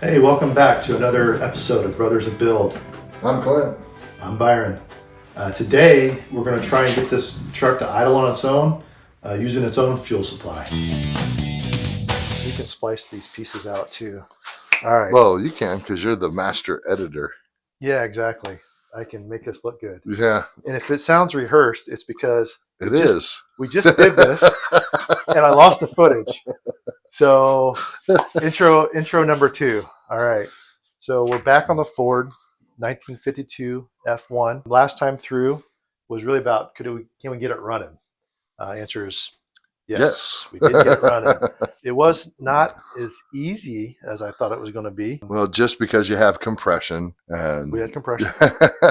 Hey, welcome back to another episode of Brothers of Build. I'm Clint. I'm Byron. Today, we're going to try and get this truck to idle on its own using its own fuel supply. We can splice these pieces out too. All right. Well, you can because you're the master editor. Yeah, exactly. I can make this look good. Yeah, And if it sounds rehearsed, it's because it is. we just did this and I lost the footage. So intro number 2. All right. So we're back on the Ford 1952 F1. Last time through was really about can we get it running? Answer is yes. We did get it running. It was not as easy as I thought it was going to be. Well, just because you have compression and We had compression.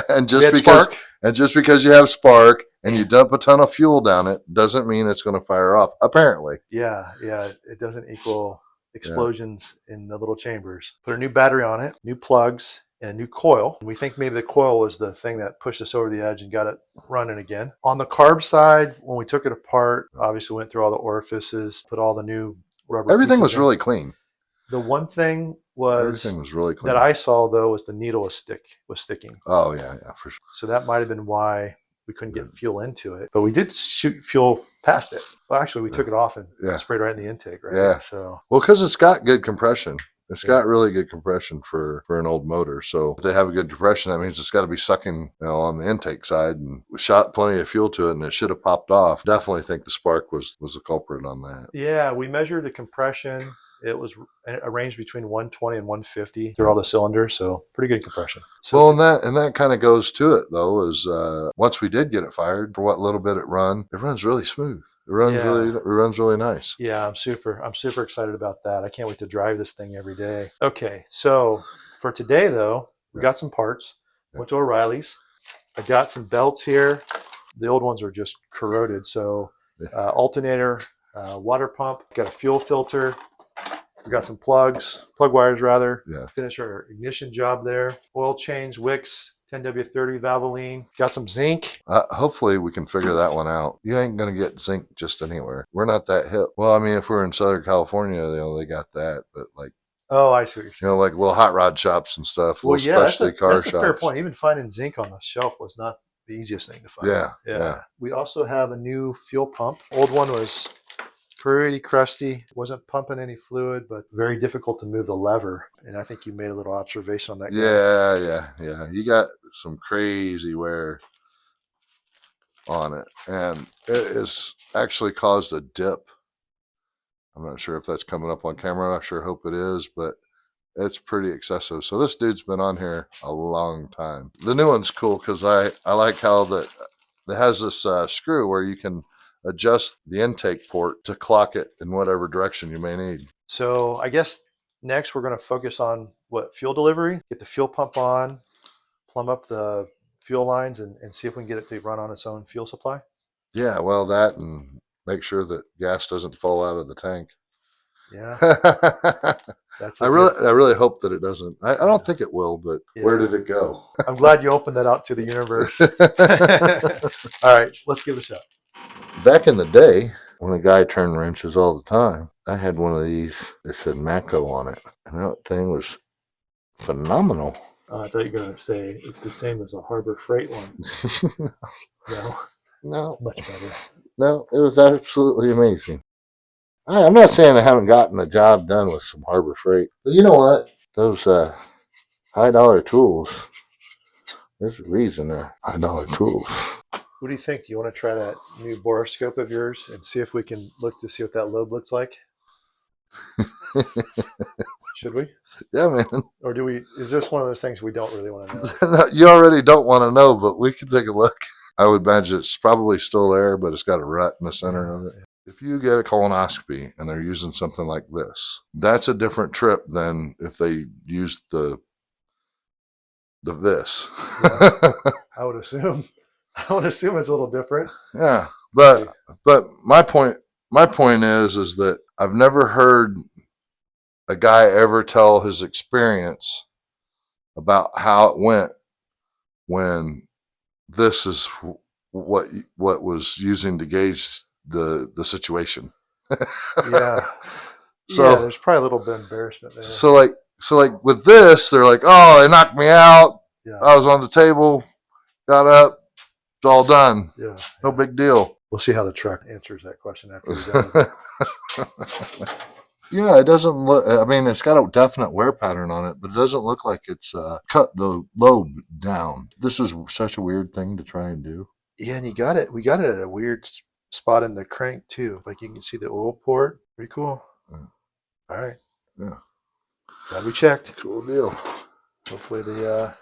and We had just because you have spark and you dump a ton of fuel down it doesn't mean it's going to fire off. Apparently. Yeah. It doesn't equal explosions in the little chambers. Put a new battery on it, new plugs, and a new coil. We think maybe the coil was the thing that pushed us over the edge and got it running again. On the carb side, when we took it apart, obviously went through all the orifices, put all the new rubber. Everything was in. really clean. The one thing was everything was really clean that I saw though was the needle was sticking. Oh yeah, for sure. So that might have been why we couldn't get fuel into it. But we did shoot fuel past it. Well, actually, we took it off and sprayed right in the intake, right? Yeah. So because it's got good compression. It's got really good compression for an old motor. So if they have a good compression, that means it's got to be sucking on the intake side. And we shot plenty of fuel to it, and it should have popped off. Definitely think the spark was the culprit on that. Yeah, we measured the compression. It was arranged between 120 and 150 through all the cylinders, so pretty good compression. So well, and that kind of goes to it though. Is once we did get it fired, for what little bit it runs really smooth. It runs really nice. Yeah, I'm super excited about that. I can't wait to drive this thing every day. Okay, so for today though, we got some parts. Went to O'Reilly's. I got some belts here. The old ones are just corroded. So alternator, water pump. Got a fuel filter. We got some plug wires rather. Yeah. Finish our ignition job there. Oil change, wicks. 10W30 Valvoline. Got some zinc. Hopefully we can figure that one out. You ain't going to get zinc just anywhere. We're not that hip. Well, I mean, if we're in Southern California, they got that. But like, oh, I see what you're saying. Like little hot rod shops and stuff. Well, yeah, that's a fair point. Even finding zinc on the shelf was not the easiest thing to find. Yeah. We also have a new fuel pump. Old one was pretty crusty, wasn't pumping any fluid, but very difficult to move the lever. And I think you made a little observation on that. Yeah. You got some crazy wear on it, and it has actually caused a dip. I'm not sure if that's coming up on camera. I sure hope it is, but it's pretty excessive. So this dude's been on here a long time. The new one's cool because I like how that it has this screw where you can adjust the intake port to clock it in whatever direction you may need. So I guess next we're going to focus on fuel delivery, get the fuel pump on, plumb up the fuel lines and see if we can get it to run on its own fuel supply. Yeah, well, that and make sure that gas doesn't fall out of the tank. Yeah. I really hope that it doesn't. I don't think it will, but where did it go? I'm glad you opened that out to the universe. All right, let's give it a shot. Back in the day, when a guy turned wrenches all the time, I had one of these that said Mako on it. And that thing was phenomenal. I thought you were going to say it's the same as a Harbor Freight one. No, much better. No, it was absolutely amazing. I'm not saying I haven't gotten the job done with some Harbor Freight, but you know what? Those high dollar tools, there's a reason they're high dollar tools. What do you think? Do you want to try that new borescope of yours and see if we can look to see what that lobe looks like? Should we? Yeah, man. Or is this one of those things we don't really want to know? No, you already don't want to know, but we can take a look. I would imagine it's probably still there, but it's got a rut in the center of it. If you get a colonoscopy and they're using something like this, that's a different trip than if they used the this. Yeah, I would assume it's a little different. Yeah, but my point is that I've never heard a guy ever tell his experience about how it went when this is what was using to gauge the situation. Yeah. So there's probably a little bit of embarrassment there. So like So like with this, they're like, oh, it knocked me out. Yeah. I was on the table, got up, it's all done. Yeah. No big deal. We'll see how the truck answers that question after we're done with it. Yeah, it doesn't look. I mean, it's got a definite wear pattern on it, but it doesn't look like it's cut the lobe down. This is such a weird thing to try and do. Yeah, and you got it. We got it at a weird spot in the crank too. Like you can see the oil port. Pretty cool. Yeah. All right. Yeah, Glad we checked. cool deal. Hopefully the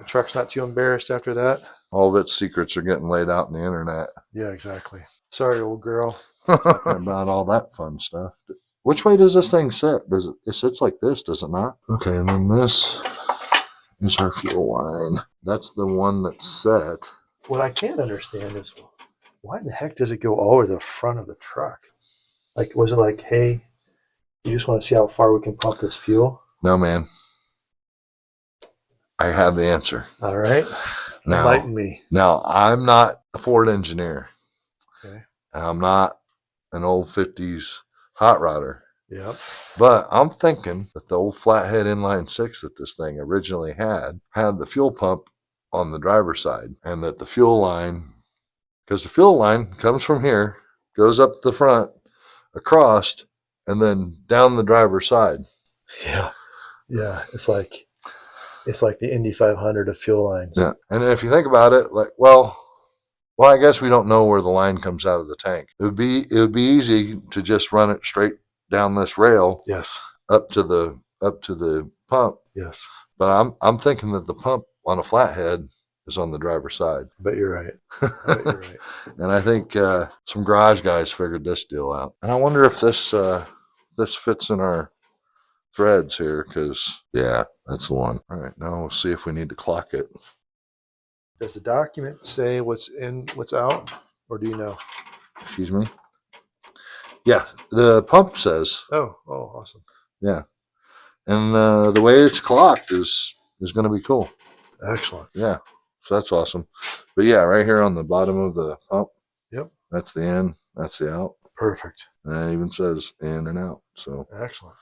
truck's not too embarrassed after that. All of its secrets are getting laid out on the internet. Yeah, exactly. Sorry, old girl. Talking about all that fun stuff. Which way does this thing sit? Does it sits like this, does it not? Okay, and then this is our fuel line. That's the one that's set. What I can't understand is why the heck does it go all over the front of the truck? Like, was it like, hey, you just want to see how far we can pump this fuel? No, man. I have the answer. All right. Enlighten me. Now, I'm not a Ford engineer. Okay. I'm not an old 50s hot rodder. Yep. But I'm thinking that the old flathead inline six that this thing originally had the fuel pump on the driver's side, and that the fuel line, because the fuel line comes from here, goes up the front, across, and then down the driver's side. Yeah. Yeah. It's like the Indy 500 of fuel lines. Yeah. And if you think about it, like, well, I guess we don't know where the line comes out of the tank. It would be easy to just run it straight down this rail. Yes. Up to the pump. Yes. But I'm thinking that the pump on a flathead is on the driver's side. I bet you're right. I bet you're right. And I think some garage guys figured this deal out. And I wonder if this fits in our threads here, because yeah, that's the one. All right, now we'll see if we need to clock it. Does the document say what's in, what's out, or do you know? Excuse me. Yeah, the pump says. Oh, awesome. Yeah, and the way it's clocked is going to be cool. Excellent. Yeah, so that's awesome. But yeah, right here on the bottom of the pump. Yep. That's the in. That's the out. Perfect. And it even says in and out. So excellent.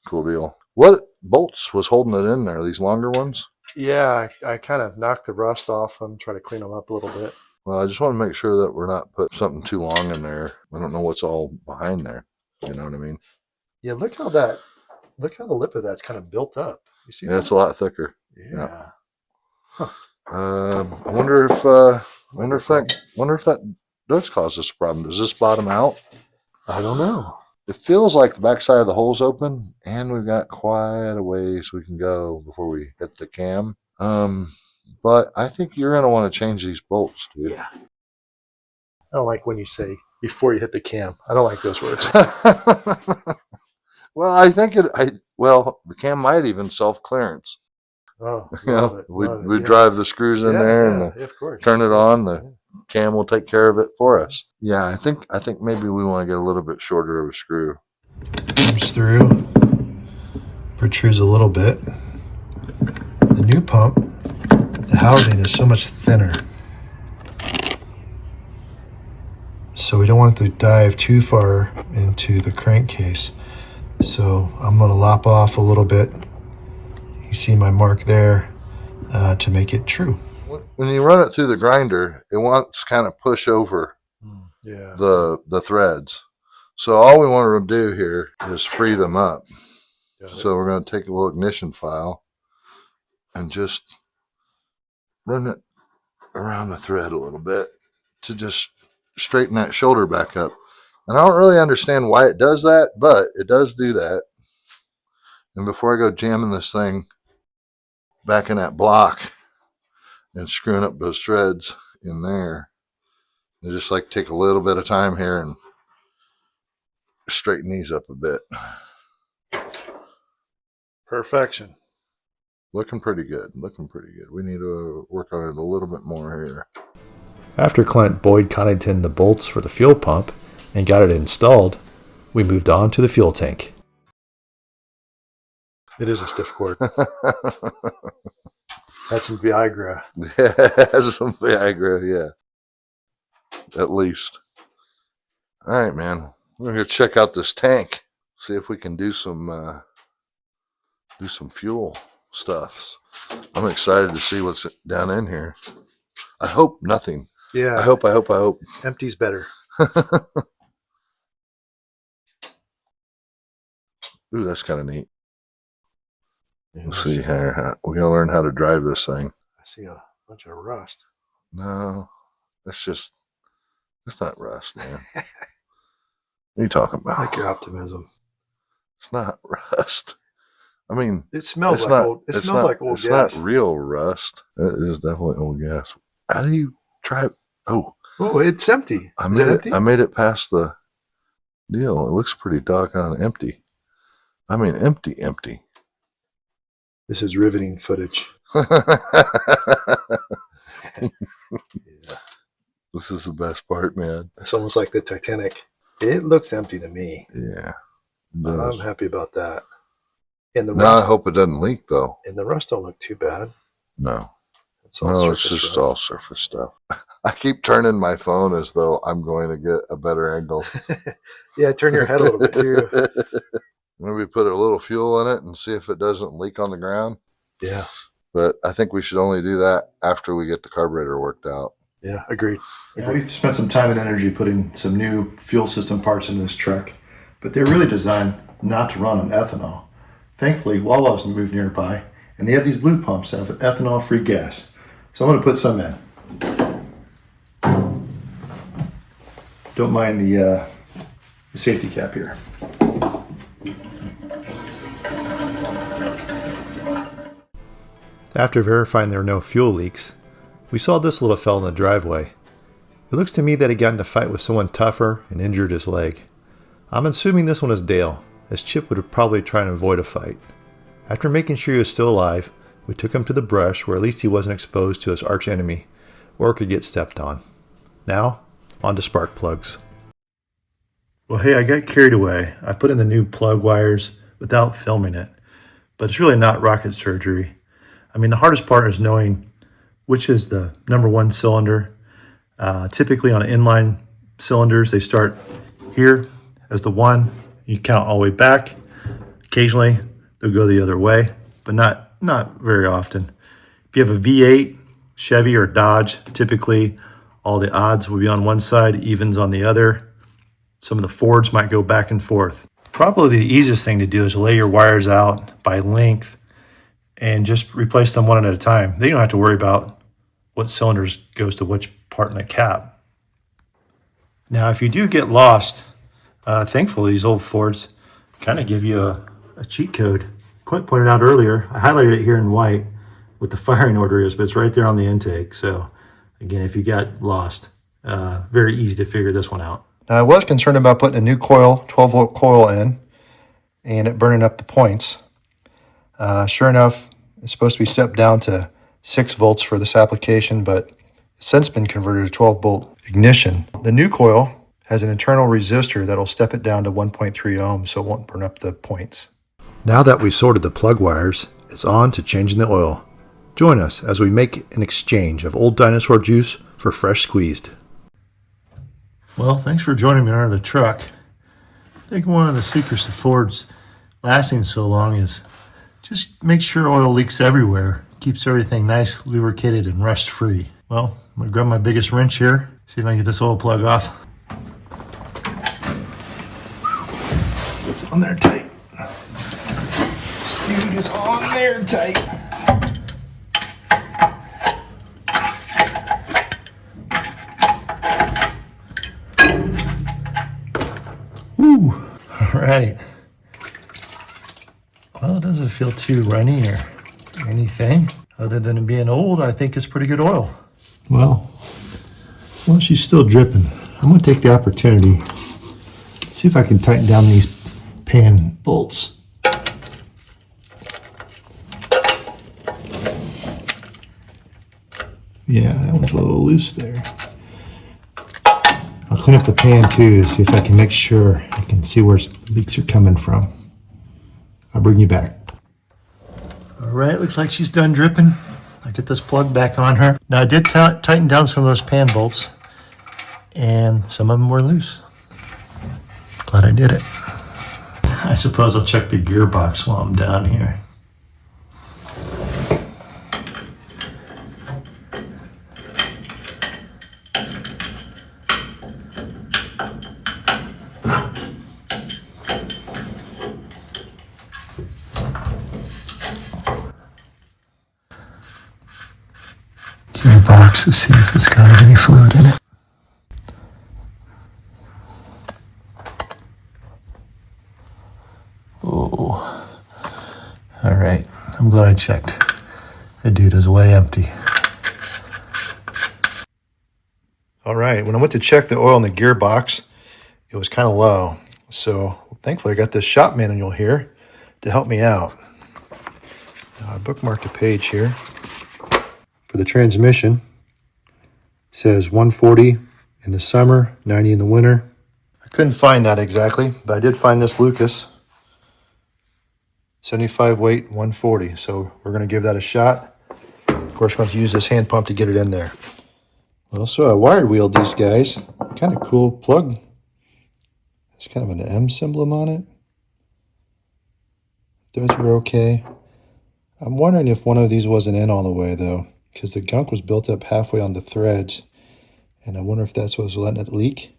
Cool deal. What bolts was holding it in there? These longer ones? Yeah, I kind of knocked the rust off them, try to clean them up a little bit. Well, I just want to make sure that we're not putting something too long in there. I don't know what's all behind there. You know what I mean? Yeah, look how the lip of that's kind of built up. You see? Yeah, it's a lot thicker. Yeah. Huh. I wonder if that does cause us a problem. Does this bottom out? I don't know. It feels like the backside of the hole's open, and we've got quite a ways we can go before we hit the cam. But I think you're going to want to change these bolts, dude. Yeah. I don't like when you say before you hit the cam. I don't like those words. Well, I think the cam might even self-clearance. Oh, love it. We drive the screws in there and of course. turn it on. The cam will take care of it for us. Yeah, I think maybe we want to get a little bit shorter of a screw. Comes through, protrudes a little bit. The new pump, the housing is so much thinner, so we don't want to dive too far into the crankcase. So I'm going to lop off a little bit. You see my mark there to make it true. When you run it through the grinder, it wants to kind of push over the threads. So all we want to do here is free them up. So we're going to take a little ignition file and just run it around the thread a little bit to just straighten that shoulder back up. And I don't really understand why it does that, but it does do that. And before I go jamming this thing back in that block and screwing up those threads in there, I just like take a little bit of time here and straighten these up a bit. Perfection. Looking pretty good. We need to work on it a little bit more here. After Clint Boyd Connington the bolts for the fuel pump and got it installed, we moved on to the fuel tank. It is a stiff cord. That's some Viagra. Yeah, has some Viagra, yeah. At least. All right, man. We're going to check out this tank. See if we can do some do some fuel stuffs. I'm excited to see what's down in here. I hope nothing. Yeah. I hope. Empty's better. Ooh, that's kind of neat. Yeah, Let's see here. We gotta learn how to drive this thing. I see a bunch of rust. No, that's not rust, man. What are you talking about? I like your optimism. It's not rust. I mean, It smells it's like not, old. It it's smells not, like old it's gas. not real rust. It is definitely old gas. How do you drive? Oh, It's empty. I Is it made it. empty? I made it past the deal. It looks pretty doggone empty. I mean, empty. This is riveting footage. Yeah. This is the best part, man. It's almost like the Titanic. It looks empty to me. Yeah. I'm happy about that. And the Now I rust. hope it doesn't leak though. And the rust don't look too bad. No. It's all No, it's surface just rust. all surface stuff. I keep turning my phone as though I'm going to get a better angle. Yeah, turn your head a little bit too. Maybe put a little fuel in it and see if it doesn't leak on the ground. Yeah. But I think we should only do that after we get the carburetor worked out. Yeah, agreed. Yeah, we've spent some time and energy putting some new fuel system parts into this truck, but they're really designed not to run on ethanol. Thankfully, Wawa's moved nearby, and they have these blue pumps that have ethanol-free gas. So I'm going to put some in. Don't mind the safety cap here. After verifying there were no fuel leaks, we saw this little fella in the driveway. It looks to me that he got in a fight with someone tougher and injured his leg. I'm assuming this one is Dale, as Chip would probably try and avoid a fight. After making sure he was still alive, we took him to the brush where at least he wasn't exposed to his arch enemy, or could get stepped on. Now, on to spark plugs. Well, hey, I got carried away. I put in the new plug wires without filming it, but it's really not rocket surgery. I mean, the hardest part is knowing which is the number one cylinder. Typically on inline cylinders, they start here as the one. You count all the way back. Occasionally, they'll go the other way, but not very often. If you have a V8, Chevy, or Dodge, typically all the odds will be on one side, evens on the other. Some of the Fords might go back and forth. Probably the easiest thing to do is lay your wires out by length and just replace them one at a time. Then you don't have to worry about what cylinders goes to which part in the cap. Now, if you do get lost, thankfully these old Fords kind of give you a cheat code. Clint pointed out earlier, I highlighted it here in white what the firing order is, but it's right there on the intake. So again, if you got lost, very easy to figure this one out. Now, I was concerned about putting a new coil, 12-volt coil in, and it burning up the points. Sure enough, it's supposed to be stepped down to 6 volts for this application, but it's since been converted to 12-volt ignition. The new coil has an internal resistor that'll step it down to 1.3 ohms so it won't burn up the points. Now that we've sorted the plug wires, it's on to changing the oil. Join us as we make an exchange of old dinosaur juice for fresh squeezed. Well, thanks for joining me under the truck. I think one of the secrets to Ford's lasting so long is just make sure oil leaks everywhere. Keeps everything nice, lubricated, and rust-free. Well, I'm going to grab my biggest wrench here, see if I can get this oil plug off. It's on there tight. This dude is on there tight. Woo! All right. Well, it doesn't feel too runny or anything. Other than it being old, I think it's pretty good oil. Well, she's still dripping. I'm going to take the opportunity, see if I can tighten down these pan bolts. Yeah, that one's a little loose there. I'll clean up the pan too, see if I can make sure I can see where leaks are coming from. I'll bring you back. All right, looks like she's done dripping. I get this plug back on her. Now I did tighten down some of those pan bolts, and some of them were loose. Glad I did it. I suppose I'll check the gearbox while I'm down here. gearbox to see if it's got any fluid in it. Oh, all right. I'm glad I checked. The dude is way empty. All right, when I went to check the oil in the gearbox, it was kind of low. So thankfully I got this shop manual here to help me out. Now, I bookmarked a page here. For the transmission, it says 140 in the summer, 90 in the winter. I couldn't find that exactly, but I did find this Lucas. 75 weight, 140. So we're going to give that a shot. Of course, we're going to use this hand pump to get it in there. Well, so I wired wheeled these guys. Kind of cool plug. It's kind of an M symbol on it. Those were okay. I'm wondering if one of these wasn't in all the way though, because the gunk was built up halfway on the threads. And I wonder if that's what was letting it leak.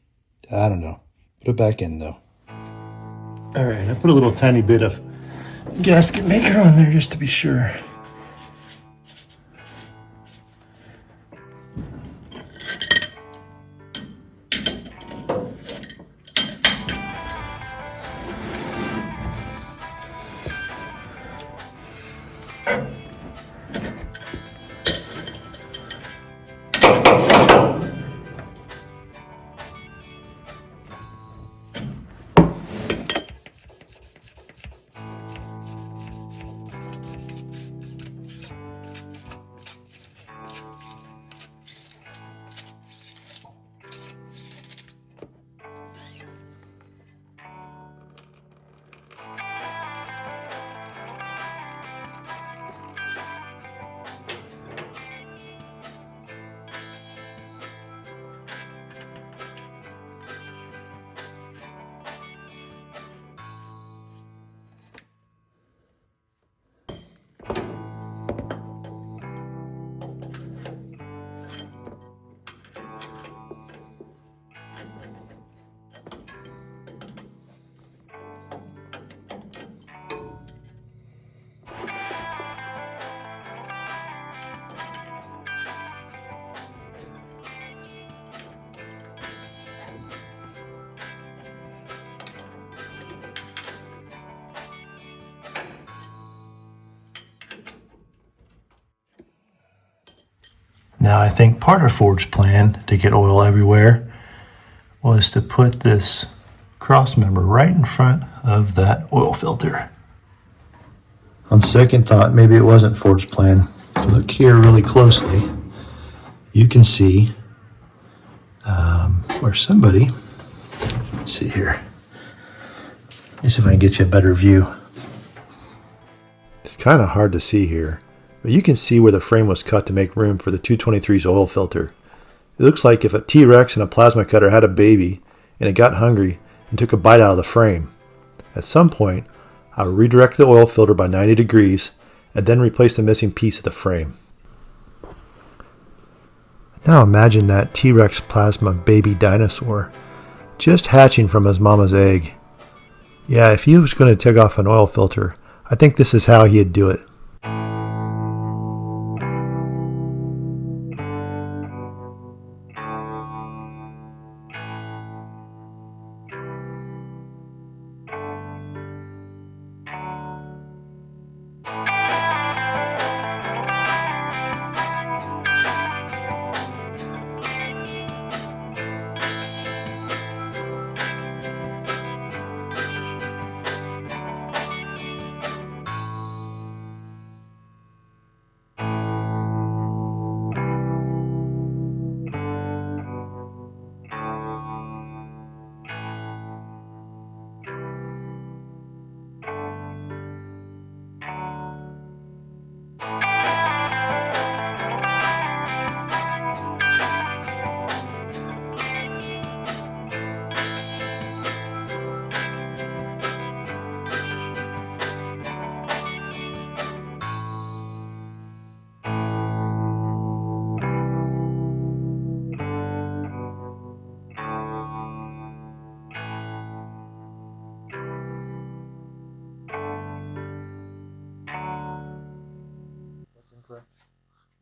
I don't know. Put it back in though. All right, I put a little tiny bit of gasket maker on there just to be sure. Now I think part of Ford's plan to get oil everywhere was to put this cross member right in front of that oil filter. On second thought, maybe it wasn't Ford's plan. If you look here really closely, you can see where somebody, let's see here. Let me see if I can get you a better view. It's kind of hard to see here, but you can see where the frame was cut to make room for the 223's oil filter. It looks like if a T-Rex and a plasma cutter had a baby and it got hungry and took a bite out of the frame. At some point, I would redirect the oil filter by 90 degrees and then replace the missing piece of the frame. Now imagine that T-Rex plasma baby dinosaur just hatching from his mama's egg. Yeah, if he was going to take off an oil filter, I think this is how he'd do it.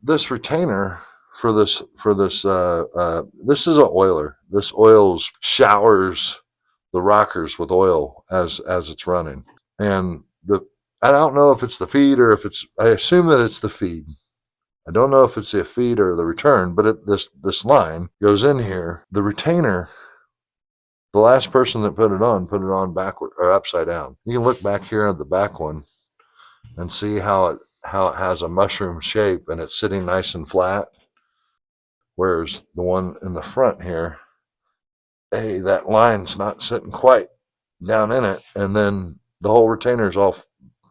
This retainer this is an oiler. This oils showers the rockers with oil as it's running. And I don't know if it's the feed or if it's, I assume that it's the feed. I don't know if it's the feed or the return, but this line goes in here. The retainer, the last person that put it on backward or upside down. You can look back here at the back one and see how it has a mushroom shape and it's sitting nice and flat. Whereas the one in the front here, hey, that line's not sitting quite down in it, and then the whole retainer's all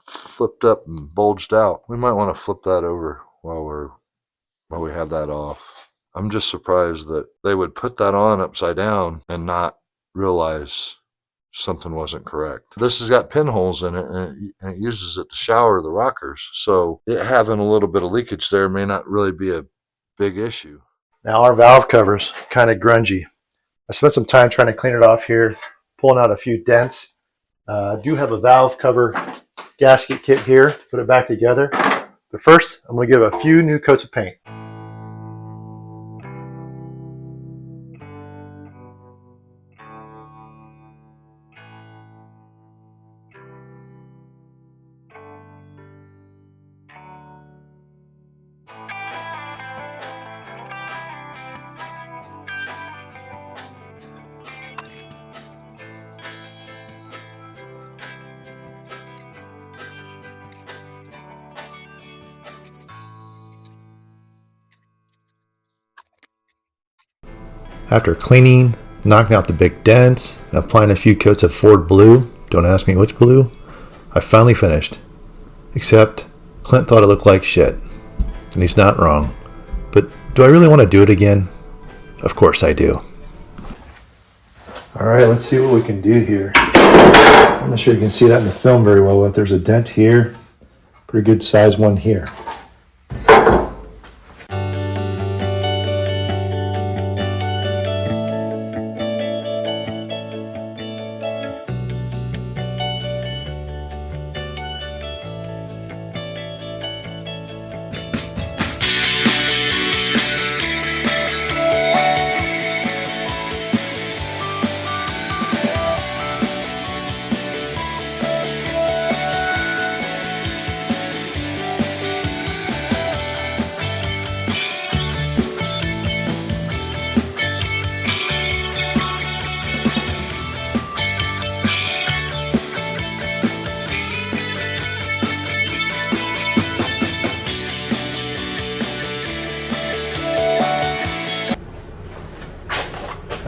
flipped up and bulged out. We might want to flip that over while we have that off. I'm just surprised that they would put that on upside down and not realize something wasn't correct. This has got pinholes in it, and it uses it to shower the rockers. So it having a little bit of leakage there may not really be a big issue. Now our valve cover's kind of grungy. I spent some time trying to clean it off here, pulling out a few dents. I do have a valve cover gasket kit here to put it back together. But first, I'm going to give it a few new coats of paint. After cleaning, knocking out the big dents, and applying a few coats of Ford blue, don't ask me which blue, I finally finished. Except, Clint thought it looked like shit. And he's not wrong. But do I really want to do it again? Of course I do. Alright, let's see what we can do here. I'm not sure you can see that in the film very well, but there's a dent here. Pretty good size one here.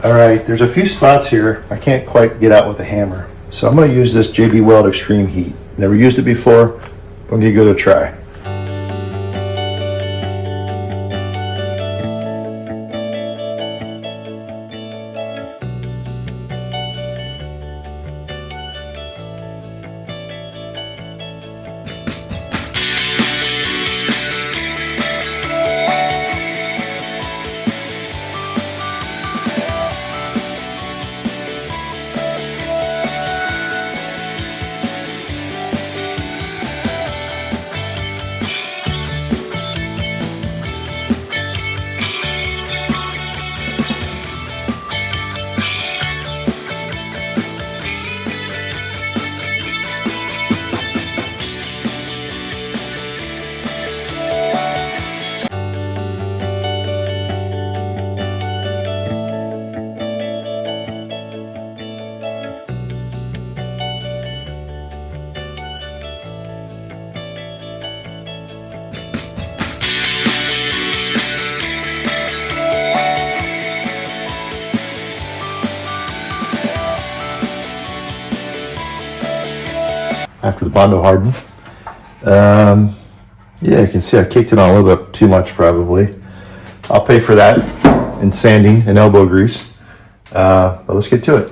Alright, there's a few spots here I can't quite get out with a hammer. So I'm going to use this JB Weld Extreme Heat. Never used it before, but I'm going to give it a try. After the Bondo hardened. Yeah, you can see I kicked it on a little bit too much probably. I'll pay for that in sanding and elbow grease. But let's get to it.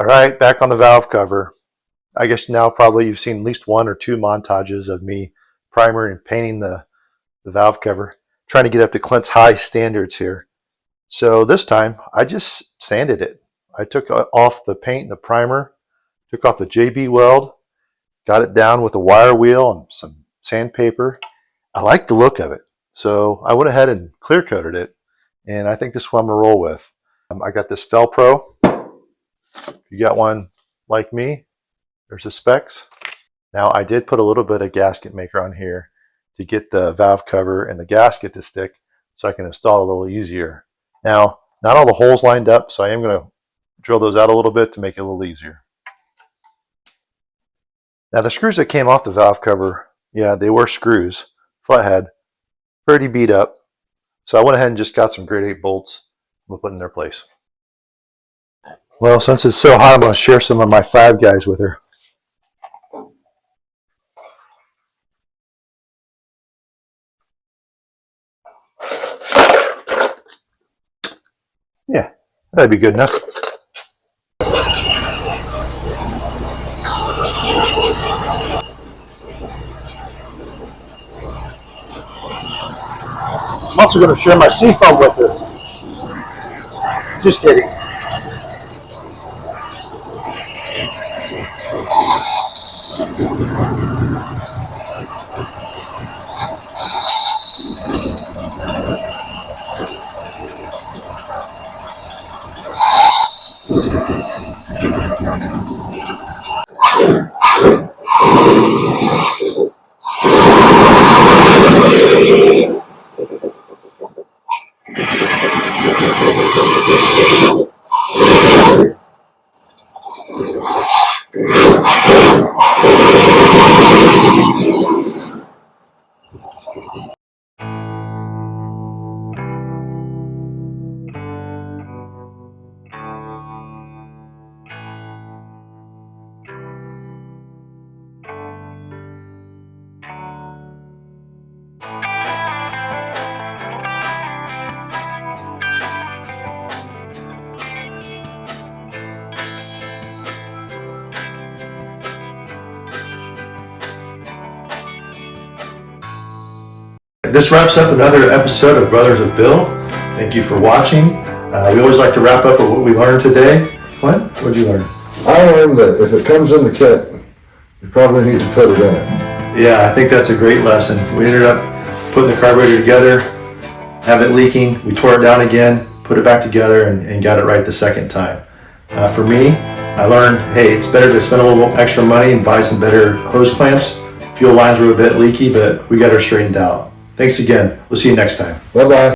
All right, back on the valve cover. I guess now probably you've seen at least 1 or 2 montages of me primering and painting the valve cover, trying to get up to Clint's high standards here. So this time I just sanded it. I took off the paint and the primer, took off the JB weld, got it down with a wire wheel and some sandpaper. I like the look of it. So I went ahead and clear coated it, and I think this is what I'm gonna roll with. I got this Felpro. If you got one like me, there's the specs. Now I did put a little bit of gasket maker on here to get the valve cover and the gasket to stick so I can install a little easier. Now, not all the holes lined up, so I am going to drill those out a little bit to make it a little easier. Now the screws that came off the valve cover, yeah, they were screws, flathead, pretty beat up. So I went ahead and just got some grade 8 bolts and put in their place. Well, since it's so hot, I'm going to share some of my Five Guys with her. Yeah, that'd be good enough. I'm also going to share my seafoam with her. Just kidding. This wraps up another episode of Brothers of Bill. Thank you for watching. We always like to wrap up with what we learned today. Clint, what did you learn? I learned that if it comes in the kit, you probably need to put it in it. Yeah, I think that's a great lesson. We ended up putting the carburetor together, have it leaking. We tore it down again, put it back together, and got it right the second time. For me, I learned, hey, it's better to spend a little extra money and buy some better hose clamps. Fuel lines were a bit leaky, but we got her straightened out. Thanks again. We'll see you next time. Bye-bye.